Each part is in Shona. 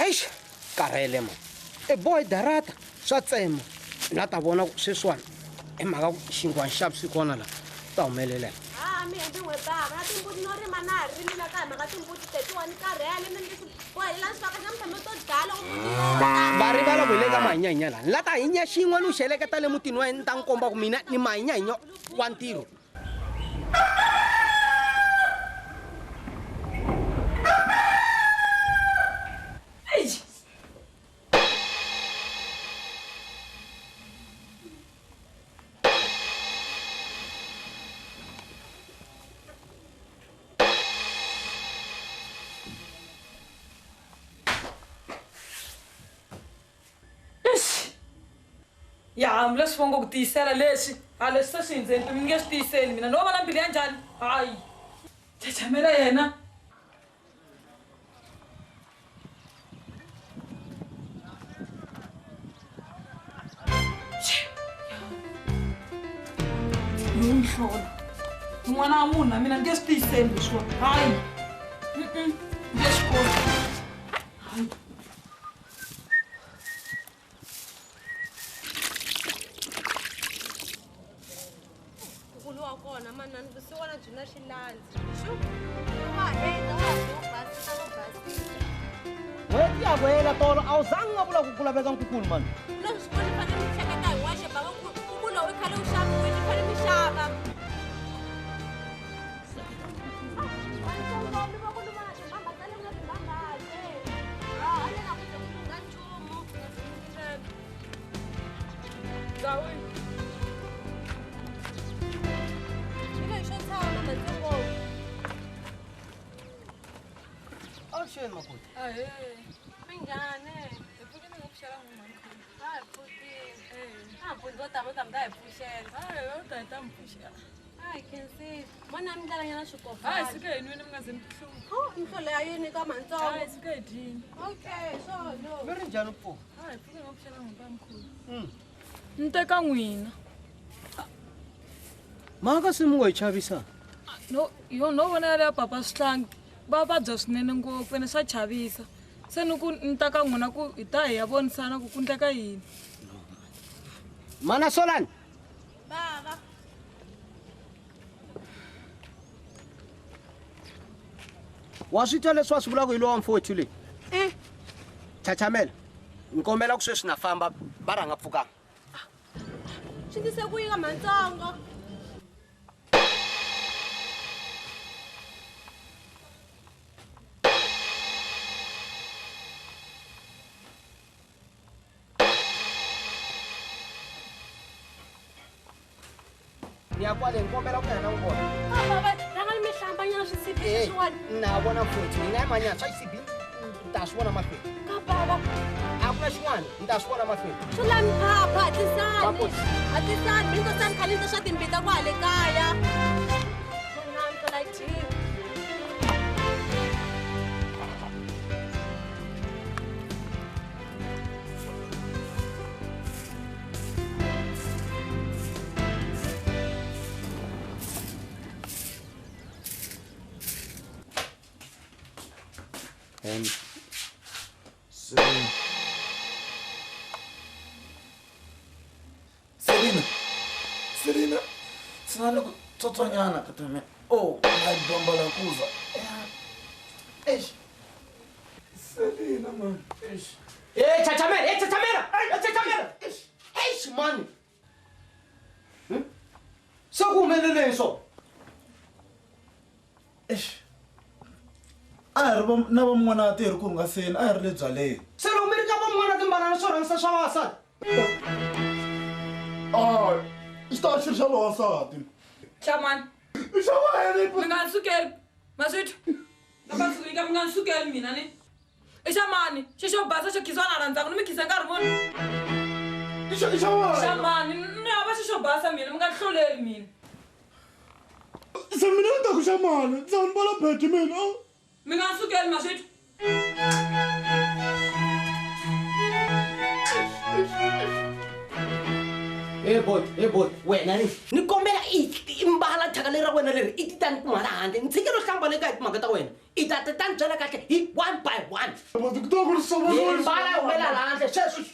Eish, karele man. E boy darata, swa tsema. Na ta vona sweswiwani. E mhaka xingwani xa vusikwana la ta humelela. Mi endli n'we bava na timbuti no rima na ha rimile ka hi mhaka timbuti tetiwani karhele ni ndzi bohelela swifaka xa mutshame to dala Va rivala ku hi le ka mahanyanya lani. La ta hinya xin'we ni u xeleketa le mutini wa yena ni ta n'wi komba ku mina ni mahanyanya wa ntirho. Ya, leswi vongo ku tiyisela leswi. A leswi se swi hindzeni mi nge swi tiyiseli mina. No va na mbilu ya njhani? Hayi. Chachamela yena. Yunhlola. N'wana wa munhu na mina nge swi tiyiseli leswiwa. Hayi. Nge swi koti. Hayi. kona manani vusiwana byi na xilandzi wa heta wa basisa no basisa n'hweti ya vuyela tolo a wu zangi nga vula ku ku laveka nkukulu mani leswi swi vona fanele mi hleketa hi waxe bava nkukulu lowu i khale wu xaviwile fanele mi xava Sheni makoti. Minjani? Epfukile ngokushela ngumamkhulu. Hayi epfukile. Mfundi wotama ta hi pfuxela. Hayi, u ta hi ta mi pfuxela. Hayi khensi. Mona mi ndlalanyana swikofana. Hayi sike hi nwini mi nga ze mi tihlungu. Mhlolo ya yini ka mantsongo? Hayi sike hi dyini. Okay, so Mi ri njhani pfuka? Hayi pfuke ngokushela ngumamkhulu. Ni teka n'wina. Mhaka se mi ngo hi chavisa. No vona ya papa swihlangi. Va vabya swinene ngopfu ene swa chavisa se ni ku ni ta ka n'wina ku hi ta hi ya vonisana ku endleka yini Mana Solani. baba Wa swi twa leswi wa swi vulaka hi lowa mfowethu leyi? Chachamela. Ni kombela ku sweswi na famba va rhanga pfukanga. swi ndise ku yi ka mantsongo Ni ya kwale ni kombela ku ya na n'wi vona. baba ranga mi hlambanyana swisibi swin'wana Na vona mfowethu ni nga yi manyana swa xisibi ni ta swi vona mahlweni. ka baba A ku na xin'wana ni ta swi vona mahlweni. swi lani phapha hatisani mi ndosani khale ndza swa timbita ku hale kaya Serena, sinale ku tsotsonyana ka tame. Oh, my dombala kuza. Eish. Serena man. Eish. Chachamela. Eish man. Se ku humelele so. Eish. A ri na va n'wana a tirhi ku nga seni a ri le byaleni. Se lo mi ri ka va n'wana timbalana swo rhangisa swa vavasati. Xita xi ri xa vavasati. hlamani I xa wena. mi nga ni sukeli maswithu mi nga ni sukeli mina ni i xa mani xi xo basa xo khisiwa na rhandzaka ni mi khisa nkarhi muni I xa wena. xamani ni hava xi xo basa mina mi nga ni hloleli mina Se mina ni ta ku xa mani. Ndza ni mbala beti mina. mi nga ni sukeli maswithu boy wena ni kombela imbala thaka lera wena leri i titani ku mara handle ni tshikelo hlamba le ka timhaka ta wena i ta tani byela kahle hi one by one imbala humela handle sweswi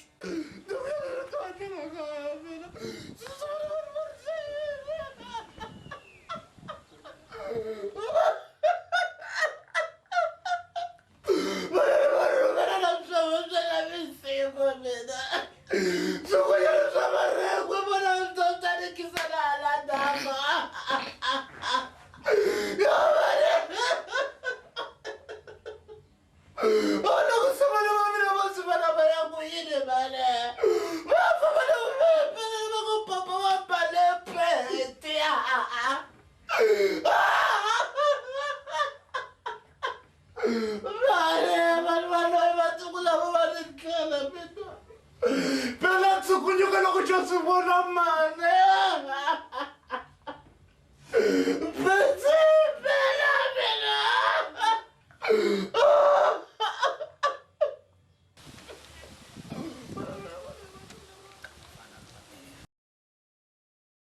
Pela tsukunyuka loko jo swi vona mane